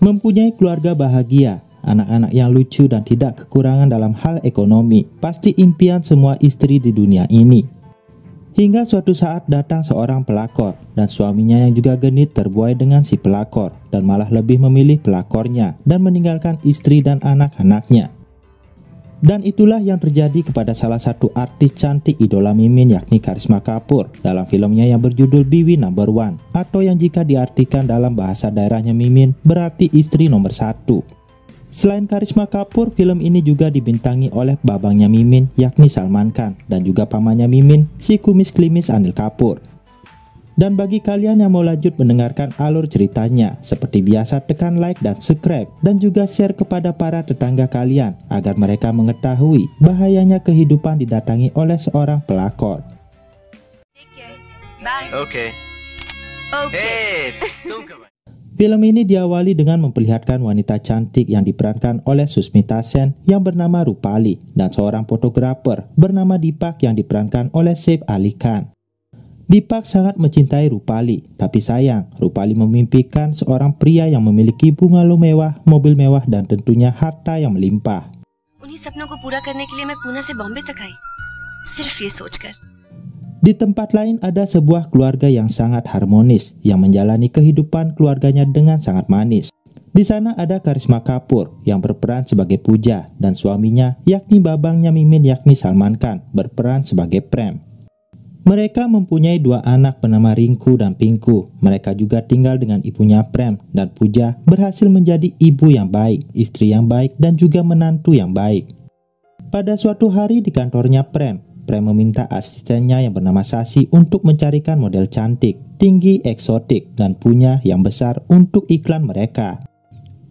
Mempunyai keluarga bahagia, anak-anak yang lucu dan tidak kekurangan dalam hal ekonomi, pasti impian semua istri di dunia ini. Hingga suatu saat datang seorang pelakor, dan suaminya yang juga genit terbuai dengan si pelakor, dan malah lebih memilih pelakornya, dan meninggalkan istri dan anak-anaknya. Dan itulah yang terjadi kepada salah satu artis cantik idola Mimin, yakni Karisma Kapoor, dalam filmnya yang berjudul Biwi Number One, atau yang jika diartikan dalam bahasa daerahnya Mimin berarti istri nomor 1. Selain Karisma Kapoor, film ini juga dibintangi oleh babangnya Mimin, yakni Salman Khan, dan juga pamannya Mimin, si kumis klimis Anil Kapoor. Dan bagi kalian yang mau lanjut mendengarkan alur ceritanya, seperti biasa tekan like dan subscribe, dan juga share kepada para tetangga kalian agar mereka mengetahui bahayanya kehidupan didatangi oleh seorang pelakor. Oke. Film ini diawali dengan memperlihatkan wanita cantik yang diperankan oleh Susmita Sen yang bernama Rupali, dan seorang fotografer bernama Deepak yang diperankan oleh Saif Ali Khan. Deepak sangat mencintai Rupali, tapi sayang, Rupali memimpikan seorang pria yang memiliki bungalow mewah, mobil mewah, dan tentunya harta yang melimpah. Di tempat lain ada sebuah keluarga yang sangat harmonis, yang menjalani kehidupan keluarganya dengan sangat manis. Di sana ada Karisma Kapoor yang berperan sebagai Puja, dan suaminya yakni babangnya Mimin yakni Salman Khan berperan sebagai Prem. Mereka mempunyai 2 anak bernama Rinku dan Pinku. Mereka juga tinggal dengan ibunya Prem, dan Puja berhasil menjadi ibu yang baik, istri yang baik, dan juga menantu yang baik. Pada suatu hari di kantornya Prem meminta asistennya yang bernama Sasi untuk mencarikan model cantik, tinggi, eksotik, dan punya yang besar untuk iklan mereka.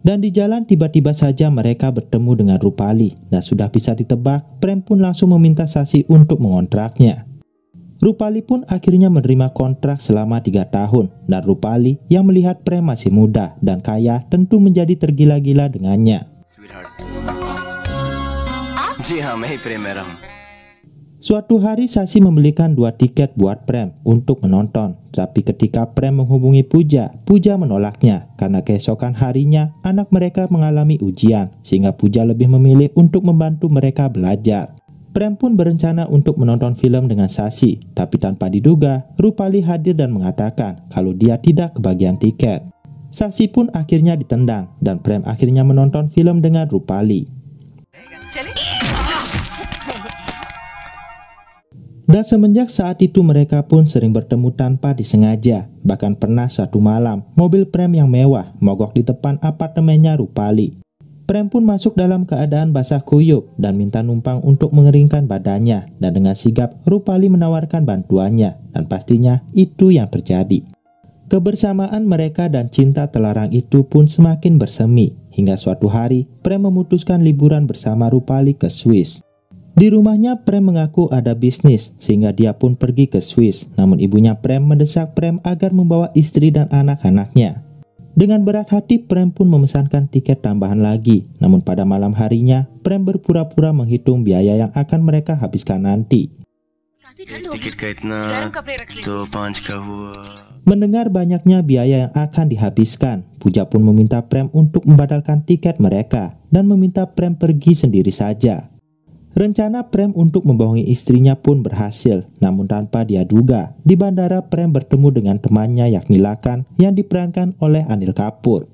Dan di jalan tiba-tiba saja mereka bertemu dengan Rupali, dan sudah bisa ditebak, Prem pun langsung meminta Sasi untuk mengontraknya. Rupali pun akhirnya menerima kontrak selama 3 tahun, dan Rupali yang melihat Prem masih muda dan kaya tentu menjadi tergila-gila dengannya. Suatu hari Sasi membelikan 2 tiket buat Prem untuk menonton, tapi ketika Prem menghubungi Puja menolaknya karena keesokan harinya anak mereka mengalami ujian, sehingga Puja lebih memilih untuk membantu mereka belajar. Prem pun berencana untuk menonton film dengan Sasi, tapi tanpa diduga, Rupali hadir dan mengatakan kalau dia tidak kebagian tiket. Sasi pun akhirnya ditendang, dan Prem akhirnya menonton film dengan Rupali. Dan semenjak saat itu mereka pun sering bertemu tanpa disengaja. Bahkan pernah suatu malam, mobil Prem yang mewah mogok di depan apartemennya Rupali. Prem pun masuk dalam keadaan basah kuyup dan minta numpang untuk mengeringkan badannya, dan dengan sigap Rupali menawarkan bantuannya, dan pastinya itu yang terjadi. Kebersamaan mereka dan cinta terlarang itu pun semakin bersemi, hingga suatu hari Prem memutuskan liburan bersama Rupali ke Swiss. Di rumahnya Prem mengaku ada bisnis, sehingga dia pun pergi ke Swiss, namun ibunya Prem mendesak Prem agar membawa istri dan anak-anaknya. Dengan berat hati Prem pun memesankan tiket tambahan lagi, namun pada malam harinya Prem berpura-pura menghitung biaya yang akan mereka habiskan nanti. Mendengar banyaknya biaya yang akan dihabiskan, Puja pun meminta Prem untuk membatalkan tiket mereka dan meminta Prem pergi sendiri saja. Rencana Prem untuk membohongi istrinya pun berhasil, namun tanpa dia duga, di bandara Prem bertemu dengan temannya yakni Lakan yang diperankan oleh Anil Kapoor.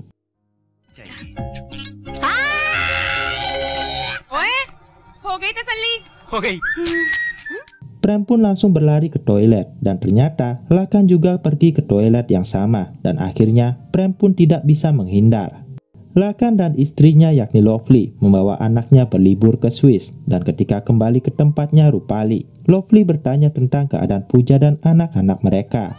Prem pun langsung berlari ke toilet, dan ternyata Lakan juga pergi ke toilet yang sama, dan akhirnya Prem pun tidak bisa menghindar. Lakan dan istrinya yakni Lovely membawa anaknya berlibur ke Swiss, dan ketika kembali ke tempatnya Rupali, Lovely bertanya tentang keadaan Puja dan anak-anak mereka.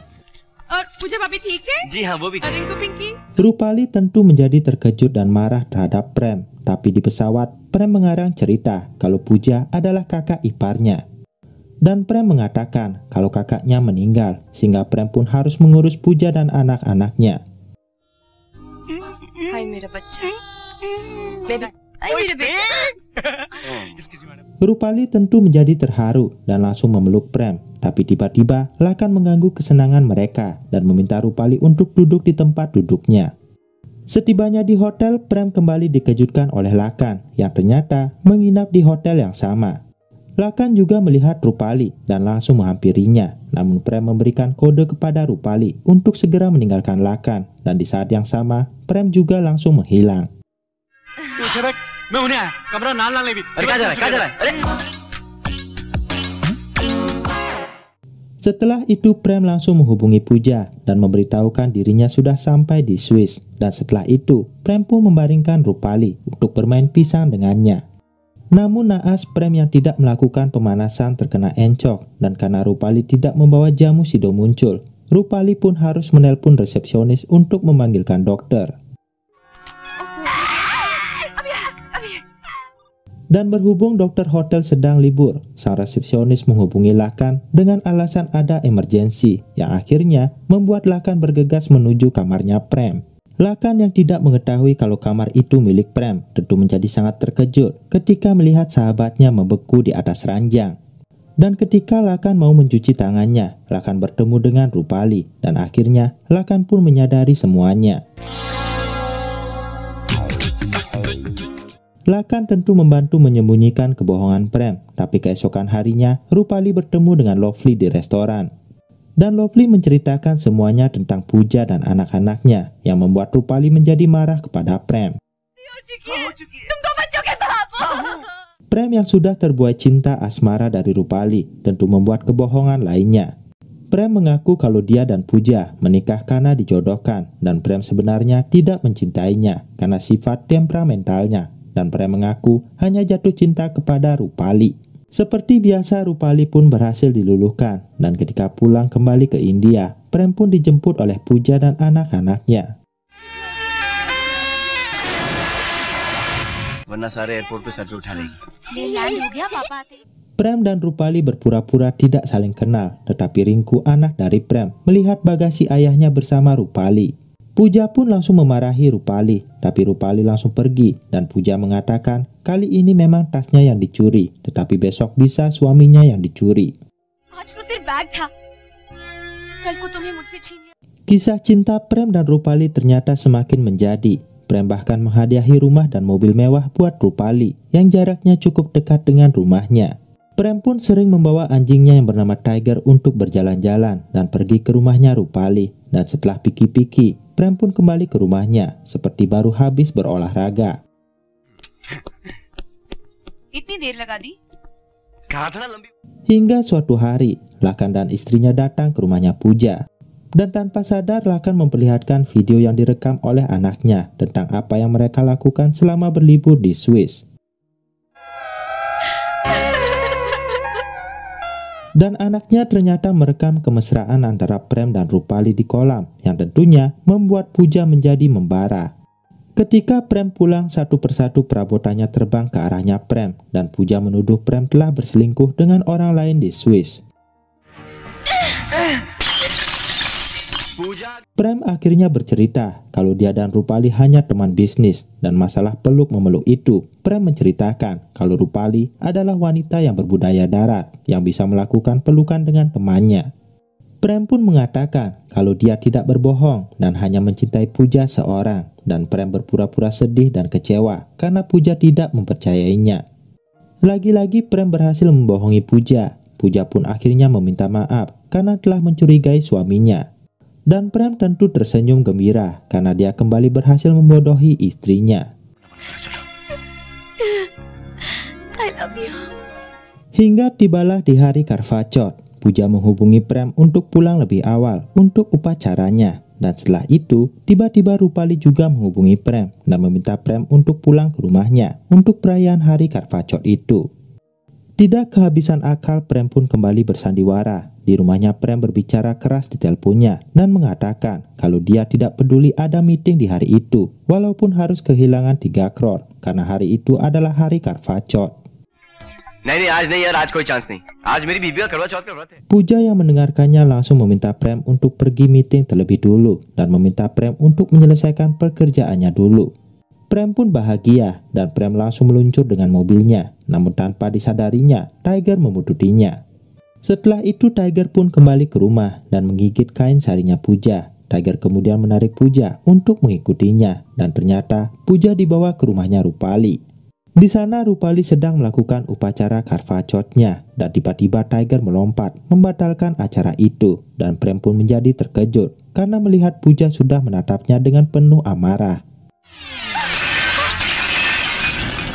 Rupali tentu menjadi terkejut dan marah terhadap Prem, tapi di pesawat Prem mengarang cerita kalau Puja adalah kakak iparnya. Dan Prem mengatakan kalau kakaknya meninggal, sehingga Prem pun harus mengurus Puja dan anak-anaknya. Hai मेरा बच्चा, baby, hai मेरा beca. Rupali tentu menjadi terharu dan langsung memeluk Prem, tapi tiba-tiba Lakan mengganggu kesenangan mereka dan meminta Rupali untuk duduk di tempat duduknya. Setibanya di hotel, Prem kembali dikejutkan oleh Lakan yang ternyata menginap di hotel yang sama. Lakan juga melihat Rupali dan langsung menghampirinya. Namun Prem memberikan kode kepada Rupali untuk segera meninggalkan Lakan. Dan di saat yang sama, Prem juga langsung menghilang. Setelah itu Prem langsung menghubungi Puja dan memberitahukan dirinya sudah sampai di Swiss. Dan setelah itu Prem pun membaringkan Rupali untuk bermain pisang dengannya. Namun naas Prem yang tidak melakukan pemanasan terkena encok. Dan karena Rupali tidak membawa jamu Sido muncul, Rupali pun harus menelpon resepsionis untuk memanggilkan dokter. Dan berhubung dokter hotel sedang libur, sang resepsionis menghubungi Lakan dengan alasan ada emergensi, yang akhirnya membuat Lakan bergegas menuju kamarnya Prem. Lakan yang tidak mengetahui kalau kamar itu milik Prem tentu menjadi sangat terkejut ketika melihat sahabatnya membeku di atas ranjang. Dan ketika Lakan mau mencuci tangannya, Lakan bertemu dengan Rupali dan akhirnya Lakan pun menyadari semuanya. Lakan tentu membantu menyembunyikan kebohongan Prem, tapi keesokan harinya Rupali bertemu dengan Lovely di restoran. Dan Lovely menceritakan semuanya tentang Puja dan anak-anaknya, yang membuat Rupali menjadi marah kepada Prem. Prem yang sudah terbuai cinta asmara dari Rupali tentu membuat kebohongan lainnya. Prem mengaku kalau dia dan Puja menikah karena dijodohkan, dan Prem sebenarnya tidak mencintainya karena sifat temperamentalnya. Dan Prem mengaku hanya jatuh cinta kepada Rupali. Seperti biasa Rupali pun berhasil diluluhkan. Dan ketika pulang kembali ke India, Prem pun dijemput oleh Puja dan anak-anaknya. Prem dan Rupali berpura-pura tidak saling kenal. Tetapi Rinku, anak dari Prem, melihat bagasi ayahnya bersama Rupali. Puja pun langsung memarahi Rupali, tapi Rupali langsung pergi dan Puja mengatakan kali ini memang tasnya yang dicuri, tetapi besok bisa suaminya yang dicuri. Kisah cinta Prem dan Rupali ternyata semakin menjadi. Prem bahkan menghadiahi rumah dan mobil mewah buat Rupali yang jaraknya cukup dekat dengan rumahnya. Prem pun sering membawa anjingnya yang bernama Tiger untuk berjalan-jalan dan pergi ke rumahnya Rupali. Dan setelah piki-piki, Prem pun kembali ke rumahnya seperti baru habis berolahraga. Hingga suatu hari, Lakan dan istrinya datang ke rumahnya Puja. Dan tanpa sadar Lakan memperlihatkan video yang direkam oleh anaknya tentang apa yang mereka lakukan selama berlibur di Swiss. Dan anaknya ternyata merekam kemesraan antara Prem dan Rupali di kolam, yang tentunya membuat Puja menjadi membara. Ketika Prem pulang, satu persatu perabotannya terbang ke arahnya Prem, dan Puja menuduh Prem telah berselingkuh dengan orang lain di Swiss. Prem akhirnya bercerita kalau dia dan Rupali hanya teman bisnis, dan masalah peluk-memeluk itu, Prem menceritakan kalau Rupali adalah wanita yang berbudaya darat, yang bisa melakukan pelukan dengan temannya. Prem pun mengatakan kalau dia tidak berbohong dan hanya mencintai Puja seorang, dan Prem berpura-pura sedih dan kecewa karena Puja tidak mempercayainya. Lagi-lagi Prem berhasil membohongi Puja. Puja pun akhirnya meminta maaf karena telah mencurigai suaminya. Dan Prem tentu tersenyum gembira karena dia kembali berhasil membodohi istrinya. I love you. Hingga tibalah di hari Karvachot, Puja menghubungi Prem untuk pulang lebih awal untuk upacaranya. Dan setelah itu, tiba-tiba Rupali juga menghubungi Prem dan meminta Prem untuk pulang ke rumahnya untuk perayaan hari Karvachot itu. Tidak kehabisan akal, Prem pun kembali bersandiwara. Di rumahnya Prem berbicara keras di teleponnya dan mengatakan kalau dia tidak peduli ada meeting di hari itu, walaupun harus kehilangan 3 crore karena hari itu adalah hari Karvachot. Puja yang mendengarkannya langsung meminta Prem untuk pergi meeting terlebih dulu dan meminta Prem untuk menyelesaikan pekerjaannya dulu. Prem pun bahagia dan Prem langsung meluncur dengan mobilnya, namun tanpa disadarinya, Tiger memututinya. Setelah itu Tiger pun kembali ke rumah dan menggigit kain sarinya Puja, Tiger kemudian menarik Puja untuk mengikutinya dan ternyata Puja dibawa ke rumahnya Rupali. Di sana Rupali sedang melakukan upacara karvacotnya dan tiba-tiba Tiger melompat membatalkan acara itu dan Prem pun menjadi terkejut karena melihat Puja sudah menatapnya dengan penuh amarah.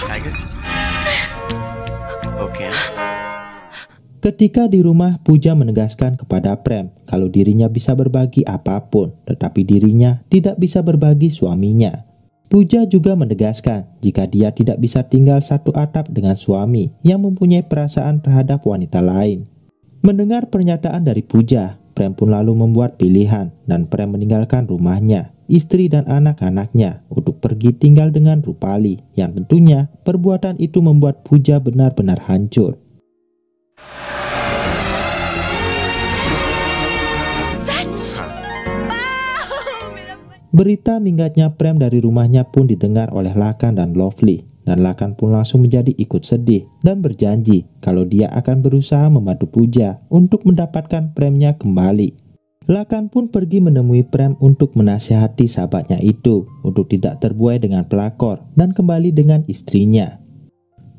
Tiger? Okay. Ketika di rumah, Puja menegaskan kepada Prem kalau dirinya bisa berbagi apapun, tetapi dirinya tidak bisa berbagi suaminya. Puja juga menegaskan jika dia tidak bisa tinggal satu atap dengan suami yang mempunyai perasaan terhadap wanita lain. Mendengar pernyataan dari Puja, Prem pun lalu membuat pilihan dan Prem meninggalkan rumahnya, istri dan anak-anaknya untuk pergi tinggal dengan Rupali, yang tentunya perbuatan itu membuat Puja benar-benar hancur. Berita minggatnya Prem dari rumahnya pun didengar oleh Lakan dan Lovely, dan Lakan pun langsung menjadi ikut sedih dan berjanji kalau dia akan berusaha membantu Puja untuk mendapatkan Premnya kembali. Lakan pun pergi menemui Prem untuk menasihati sahabatnya itu untuk tidak terbuai dengan pelakor dan kembali dengan istrinya.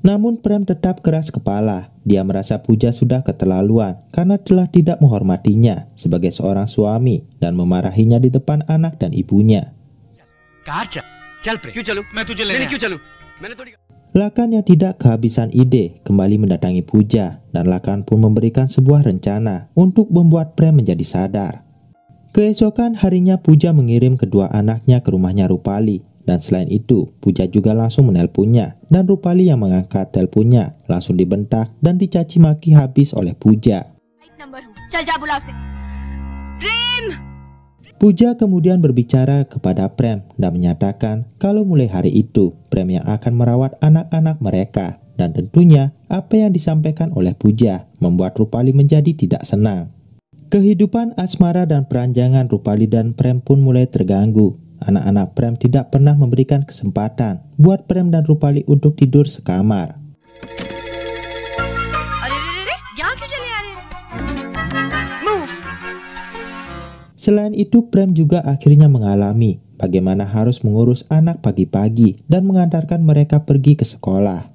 Namun Prem tetap keras kepala. Dia merasa Puja sudah keterlaluan karena telah tidak menghormatinya sebagai seorang suami dan memarahinya di depan anak dan ibunya. Lakan yang tidak kehabisan ide kembali mendatangi Puja dan Lakan pun memberikan sebuah rencana untuk membuat Prem menjadi sadar. Keesokan harinya Puja mengirim kedua anaknya ke rumahnya Rupali. Dan selain itu, Puja juga langsung menelponnya dan Rupali yang mengangkat teleponnya langsung dibentak dan dicaci maki habis oleh Puja. Puja kemudian berbicara kepada Prem dan menyatakan kalau mulai hari itu Prem yang akan merawat anak-anak mereka, dan tentunya apa yang disampaikan oleh Puja membuat Rupali menjadi tidak senang. Kehidupan asmara dan peranjangan Rupali dan Prem pun mulai terganggu. Anak-anak Prem tidak pernah memberikan kesempatan buat Prem dan Rupali untuk tidur sekamar. Selain itu, Prem juga akhirnya mengalami bagaimana harus mengurus anak pagi-pagi dan mengantarkan mereka pergi ke sekolah.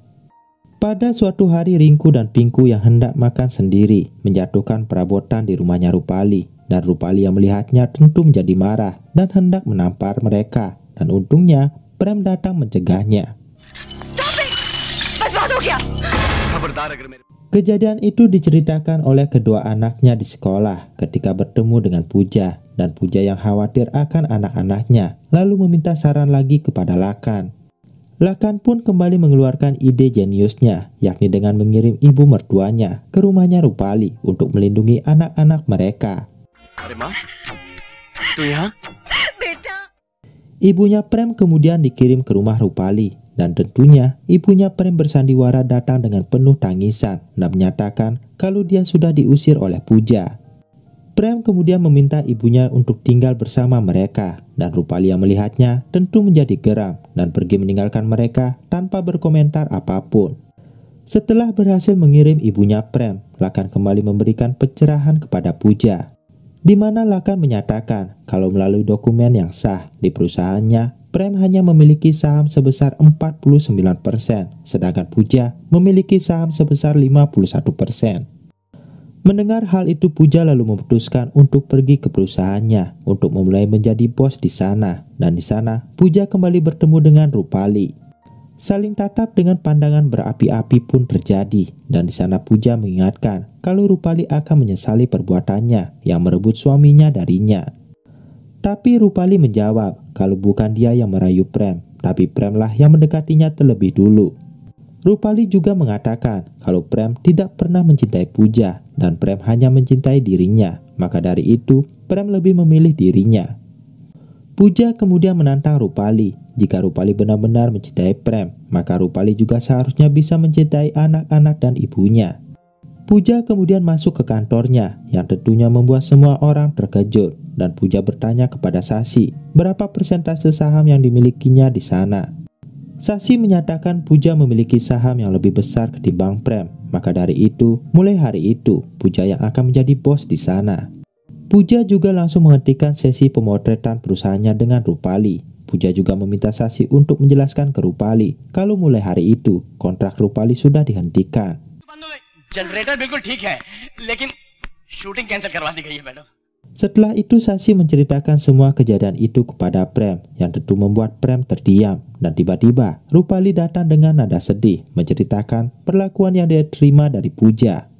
Pada suatu hari, Rinku dan Pinku yang hendak makan sendiri menjatuhkan perabotan di rumahnya Rupali. Dan Rupali yang melihatnya tentu menjadi marah dan hendak menampar mereka. Dan untungnya Prem datang mencegahnya. Kejadian itu diceritakan oleh kedua anaknya di sekolah ketika bertemu dengan Puja. Dan Puja yang khawatir akan anak-anaknya lalu meminta saran lagi kepada Lakan. Lakan pun kembali mengeluarkan ide jeniusnya, yakni dengan mengirim ibu mertuanya ke rumahnya Rupali untuk melindungi anak-anak mereka. Ibunya Prem kemudian dikirim ke rumah Rupali dan tentunya ibunya Prem bersandiwara datang dengan penuh tangisan dan menyatakan kalau dia sudah diusir oleh Puja. Prem kemudian meminta ibunya untuk tinggal bersama mereka dan Rupali yang melihatnya tentu menjadi geram dan pergi meninggalkan mereka tanpa berkomentar apapun. Setelah berhasil mengirim ibunya Prem, Lakan kembali memberikan pencerahan kepada Puja, di mana Lakan menyatakan kalau melalui dokumen yang sah di perusahaannya, Prem hanya memiliki saham sebesar 49%, sedangkan Puja memiliki saham sebesar 51%. Mendengar hal itu, Puja lalu memutuskan untuk pergi ke perusahaannya untuk memulai menjadi bos di sana, dan di sana Puja kembali bertemu dengan Rupali. Saling tatap dengan pandangan berapi-api pun terjadi, dan di sana Puja mengingatkan kalau Rupali akan menyesali perbuatannya yang merebut suaminya darinya. Tapi Rupali menjawab kalau bukan dia yang merayu Prem, tapi Premlah yang mendekatinya terlebih dulu. Rupali juga mengatakan kalau Prem tidak pernah mencintai Puja dan Prem hanya mencintai dirinya, maka dari itu Prem lebih memilih dirinya. Puja kemudian menantang Rupali, jika Rupali benar-benar mencintai Prem, maka Rupali juga seharusnya bisa mencintai anak-anak dan ibunya. Puja kemudian masuk ke kantornya, yang tentunya membuat semua orang terkejut, dan Puja bertanya kepada Sasi berapa persentase saham yang dimilikinya di sana. Sasi menyatakan Puja memiliki saham yang lebih besar ketimbang Prem, maka dari itu, mulai hari itu, Puja yang akan menjadi bos di sana. Puja juga langsung menghentikan sesi pemotretan perusahaannya dengan Rupali. Puja juga meminta Sasi untuk menjelaskan ke Rupali kalau mulai hari itu kontrak Rupali sudah dihentikan. Generator बिल्कुल ठीक है, लेकिन shooting cancel करवा दी गई है madam. Setelah itu Sasi menceritakan semua kejadian itu kepada Prem yang tentu membuat Prem terdiam, dan tiba-tiba Rupali datang dengan nada sedih menceritakan perlakuan yang dia terima dari Puja.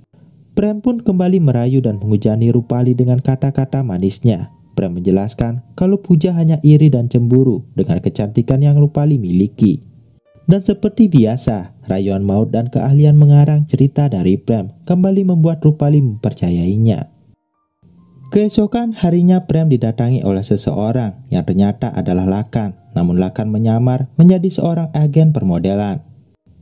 Prem pun kembali merayu dan menghujani Rupali dengan kata-kata manisnya. Prem menjelaskan kalau Puja hanya iri dan cemburu dengan kecantikan yang Rupali miliki. Dan seperti biasa, rayuan maut dan keahlian mengarang cerita dari Prem kembali membuat Rupali mempercayainya. Keesokan harinya Prem didatangi oleh seseorang yang ternyata adalah Lakan. Namun Lakan menyamar menjadi seorang agen permodelan.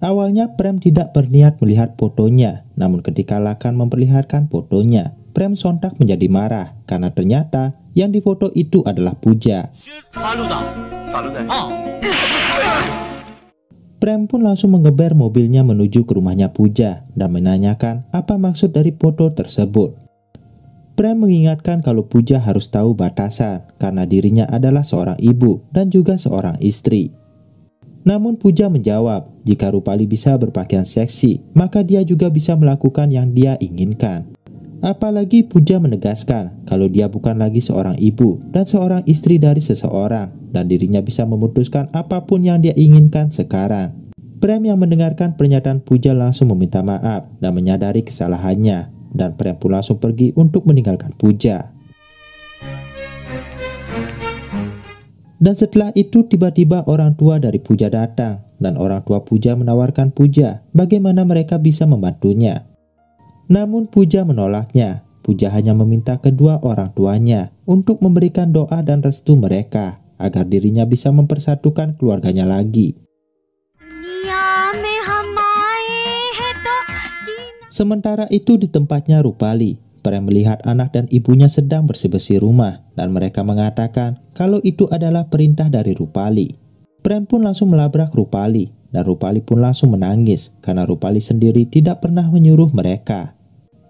Awalnya Prem tidak berniat melihat fotonya, namun ketika Lakan memperlihatkan fotonya, Prem sontak menjadi marah karena ternyata yang difoto itu adalah Puja. Prem pun langsung mengeber mobilnya menuju ke rumahnya Puja dan menanyakan apa maksud dari foto tersebut. Prem mengingatkan kalau Puja harus tahu batasan karena dirinya adalah seorang ibu dan juga seorang istri. Namun Puja menjawab, jika Rupali bisa berpakaian seksi, maka dia juga bisa melakukan yang dia inginkan. Apalagi Puja menegaskan kalau dia bukan lagi seorang ibu dan seorang istri dari seseorang, dan dirinya bisa memutuskan apapun yang dia inginkan sekarang. Prem yang mendengarkan pernyataan Puja langsung meminta maaf dan menyadari kesalahannya, dan Prem pun langsung pergi untuk meninggalkan Puja. Dan setelah itu tiba-tiba orang tua dari Puja datang, dan orang tua Puja menawarkan Puja bagaimana mereka bisa membantunya. Namun Puja menolaknya. Puja hanya meminta kedua orang tuanya untuk memberikan doa dan restu mereka agar dirinya bisa mempersatukan keluarganya lagi. Sementara itu di tempatnya Rupali, Prem melihat anak dan ibunya sedang bersih-bersih rumah dan mereka mengatakan kalau itu adalah perintah dari Rupali. Prem pun langsung melabrak Rupali dan Rupali pun langsung menangis karena Rupali sendiri tidak pernah menyuruh mereka.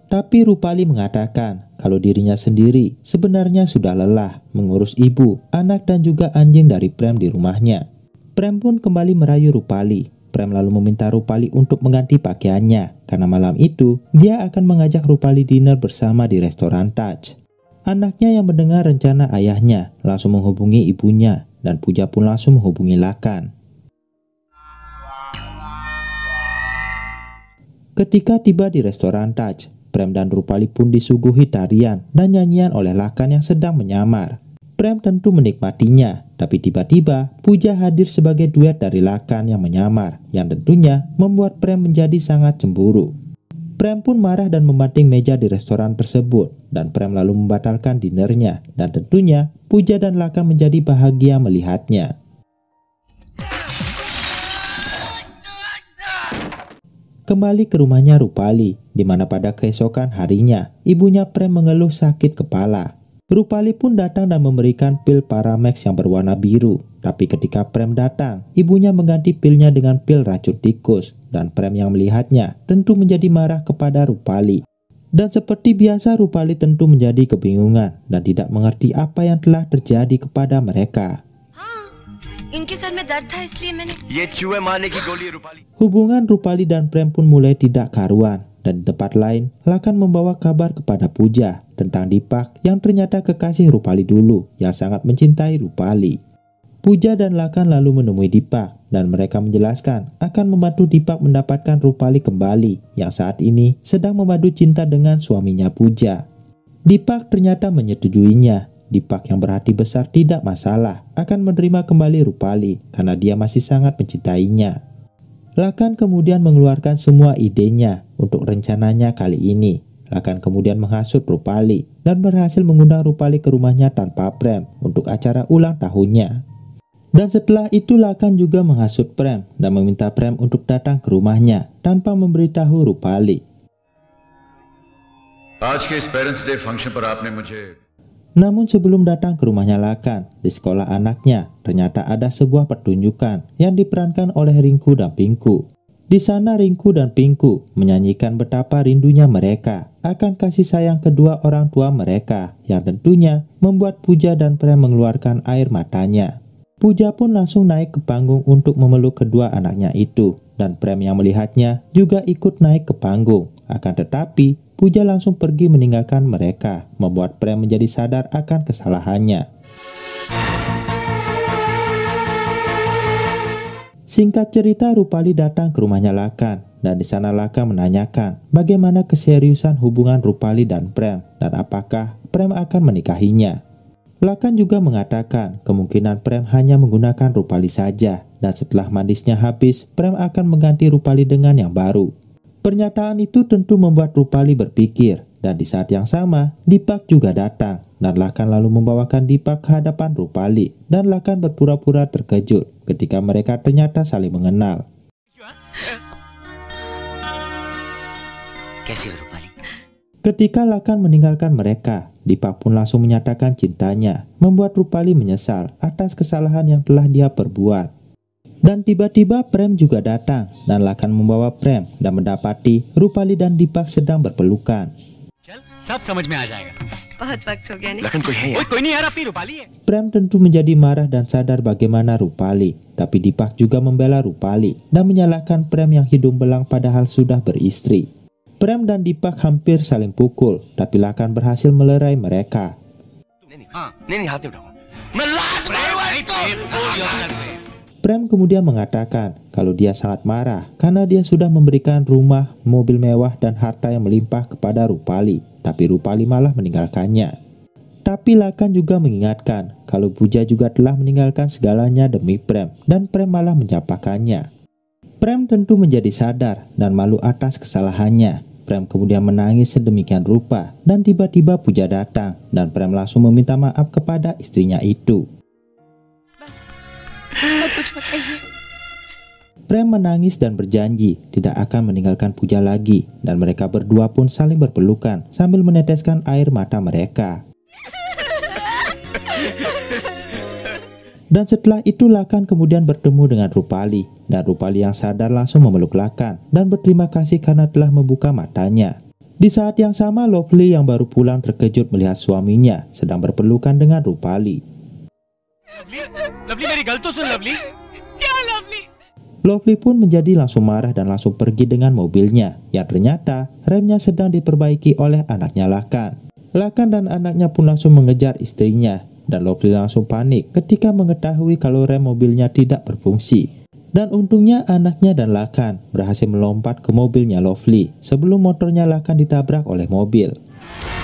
Tapi Rupali mengatakan kalau dirinya sendiri sebenarnya sudah lelah mengurus ibu, anak dan juga anjing dari Prem di rumahnya. Prem pun kembali merayu Rupali. Prem lalu meminta Rupali untuk mengganti pakaiannya karena malam itu dia akan mengajak Rupali dinner bersama di restoran Taj. Anaknya yang mendengar rencana ayahnya langsung menghubungi ibunya dan Puja pun langsung menghubungi Lakan. Ketika tiba di restoran Taj, Prem dan Rupali pun disuguhi tarian dan nyanyian oleh Lakan yang sedang menyamar. Prem tentu menikmatinya, tapi tiba-tiba Puja hadir sebagai duet dari Lakan yang menyamar, yang tentunya membuat Prem menjadi sangat cemburu. Prem pun marah dan membanting meja di restoran tersebut, dan Prem lalu membatalkan dinernya, dan tentunya Puja dan Lakan menjadi bahagia melihatnya. Kembali ke rumahnya Rupali, di mana pada keesokan harinya, ibunya Prem mengeluh sakit kepala. Rupali pun datang dan memberikan pil Paramex yang berwarna biru. Tapi ketika Prem datang, ibunya mengganti pilnya dengan pil racun tikus. Dan Prem yang melihatnya tentu menjadi marah kepada Rupali. Dan seperti biasa Rupali tentu menjadi kebingungan dan tidak mengerti apa yang telah terjadi kepada mereka. Hubungan Rupali dan Prem pun mulai tidak karuan. Dan di tempat lain, Lakan membawa kabar kepada Puja tentang Dipak yang ternyata kekasih Rupali dulu yang sangat mencintai Rupali. Puja dan Lakan lalu menemui Dipak dan mereka menjelaskan akan membantu Dipak mendapatkan Rupali kembali yang saat ini sedang memadu cinta dengan suaminya Puja. Dipak ternyata menyetujuinya. Dipak yang berhati besar tidak masalah akan menerima kembali Rupali karena dia masih sangat mencintainya. Lakan kemudian mengeluarkan semua idenya untuk rencananya kali ini. Lakan kemudian menghasut Rupali dan berhasil mengundang Rupali ke rumahnya tanpa Prem untuk acara ulang tahunnya. Dan setelah itu Lakan juga menghasut Prem dan meminta Prem untuk datang ke rumahnya tanpa memberitahu Rupali. Namun sebelum datang ke rumahnya Lakan, di sekolah anaknya, ternyata ada sebuah pertunjukan yang diperankan oleh Rinku dan Pinku. Di sana Rinku dan Pingku menyanyikan betapa rindunya mereka akan kasih sayang kedua orang tua mereka, yang tentunya membuat Pooja dan Prem mengeluarkan air matanya. Pooja pun langsung naik ke panggung untuk memeluk kedua anaknya itu, dan Prem yang melihatnya juga ikut naik ke panggung. Akan tetapi, Pooja langsung pergi meninggalkan mereka, membuat Prem menjadi sadar akan kesalahannya. Singkat cerita, Rupali datang ke rumahnya Lakan, dan di sana Lakan menanyakan bagaimana keseriusan hubungan Rupali dan Prem, dan apakah Prem akan menikahinya. Lakan juga mengatakan kemungkinan Prem hanya menggunakan Rupali saja, dan setelah manisnya habis, Prem akan mengganti Rupali dengan yang baru. Pernyataan itu tentu membuat Rupali berpikir, dan di saat yang sama, Deepak juga datang, dan Lakan lalu membawakan Deepak ke hadapan Rupali, dan Lakan berpura-pura terkejut ketika mereka ternyata saling mengenal. Ketika Lakan meninggalkan mereka, Deepak pun langsung menyatakan cintanya, membuat Rupali menyesal atas kesalahan yang telah dia perbuat. Dan tiba-tiba Prem juga datang, dan Lakan membawa Prem dan mendapati Rupali dan Deepak sedang berpelukan. Prem tentu menjadi marah dan sadar bagaimana Rupali, tapi Deepak juga membela Rupali dan menyalahkan Prem yang hidung belang padahal sudah beristri. Prem dan Deepak hampir saling pukul, tapi Lakan berhasil melerai mereka. Prem kemudian mengatakan kalau dia sangat marah karena dia sudah memberikan rumah, mobil mewah, dan harta yang melimpah kepada Rupali, tapi Rupali malah meninggalkannya. Tapi Lakan juga mengingatkan kalau Pooja juga telah meninggalkan segalanya demi Prem, dan Prem malah mencapakannya. Prem tentu menjadi sadar dan malu atas kesalahannya. Prem kemudian menangis sedemikian rupa, dan tiba-tiba Pooja datang, dan Prem langsung meminta maaf kepada istrinya itu. Prem menangis dan berjanji tidak akan meninggalkan Pooja lagi, dan mereka berdua pun saling berpelukan sambil meneteskan air mata mereka. Dan setelah itu Lakan kemudian bertemu dengan Rupali, dan Rupali yang sadar langsung memeluk Lakan dan berterima kasih karena telah membuka matanya. Di saat yang sama Lovely yang baru pulang terkejut melihat suaminya sedang berpelukan dengan Rupali. Lovely pun menjadi langsung marah dan langsung pergi dengan mobilnya, yang ternyata remnya sedang diperbaiki oleh anaknya Lakan. Lakan dan anaknya pun langsung mengejar istrinya, dan Lovely langsung panik ketika mengetahui kalau rem mobilnya tidak berfungsi. Dan untungnya anaknya dan Lakan berhasil melompat ke mobilnya Lovely sebelum motornya Lakan ditabrak oleh mobil.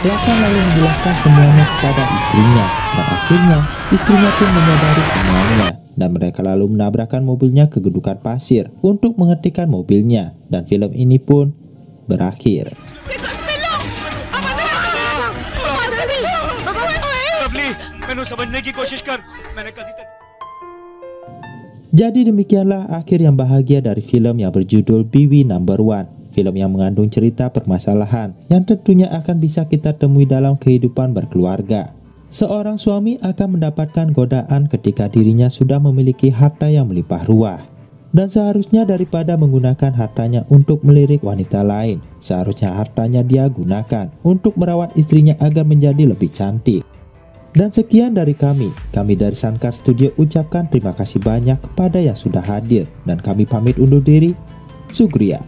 Lakan lalu menjelaskan semuanya kepada istrinya, dan akhirnya istrinya pun menyadari semuanya, dan mereka lalu menabrakkan mobilnya ke gundukan pasir untuk menghentikan mobilnya, dan film ini pun berakhir. Jadi demikianlah akhir yang bahagia dari film yang berjudul Biwi Number One. Film yang mengandung cerita permasalahan yang tentunya akan bisa kita temui dalam kehidupan berkeluarga. Seorang suami akan mendapatkan godaan ketika dirinya sudah memiliki harta yang melimpah ruah. Dan seharusnya daripada menggunakan hartanya untuk melirik wanita lain, seharusnya hartanya dia gunakan untuk merawat istrinya agar menjadi lebih cantik. Dan sekian dari kami dari Sankar Studio ucapkan terima kasih banyak kepada yang sudah hadir, dan kami pamit undur diri. Sugriya.